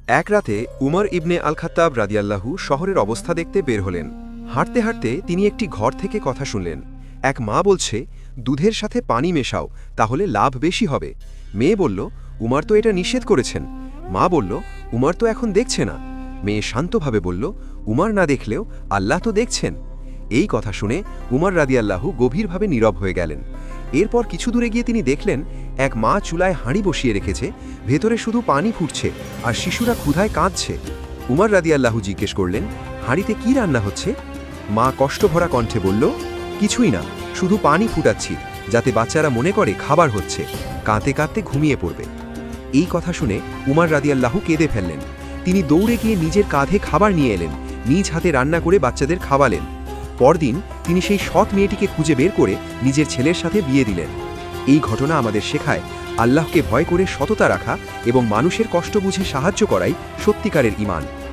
এক রাতে উমর ইবনে আল খাত্তাব রাদিয়াল্লাহু শহরের অবস্থা দেখতে বের হলেন। হাঁটতে হাঁটতে তিনি একটি ঘর থেকে কথা শুনলেন। এক মা বলছে, দুধের সাথে পানি মেশাও, তাহলে লাভ বেশি হবে। মেয়ে বলল, উমর তো এটা নিষেধ করেছেন। মা বলল, উমর তো এখন দেখছে না। মেয়ে শান্তভাবে বলল, উমর না দেখলেও আল্লাহ তো দেখছেন। এই কথা শুনে উমর রাদিয়াল্লাহু গভীরভাবে নীরব হয়ে গেলেন। এরপর কিছু দূরে গিয়ে তিনি দেখলেন এক মা চুলায় হাঁড়ি বসিয়ে রেখেছে, ভেতরে শুধু পানি ফুটছে আর শিশুরা ক্ষুধায় কাঁদছে। উমর রাদিয়াল্লাহু জিজ্ঞেস করলেন, হাঁড়িতে কি রান্না হচ্ছে? মা কষ্টভরা কণ্ঠে বলল, কিছুই না, শুধু পানি ফুটাচ্ছি, যাতে বাচ্চারা মনে করে খাবার হচ্ছে, কাঁদতে কাঁদতে ঘুমিয়ে পড়বে। এই কথা শুনে উমর রাদিয়াল্লাহু কেঁদে ফেললেন। তিনি দৌড়ে গিয়ে নিজের কাঁধে খাবার নিয়ে এলেন, নিজ হাতে রান্না করে বাচ্চাদের খাওয়ালেন। পরদিন তিনি সেই সৎ মেয়েটিকে খুঁজে বের করে নিজের ছেলের সাথে বিয়ে দিলেন। এই ঘটনা আমাদের শেখায়, আল্লাহকে ভয় করে সততা রাখা এবং মানুষের কষ্ট বুঝে সাহায্য করাই সত্যিকারের ঈমান।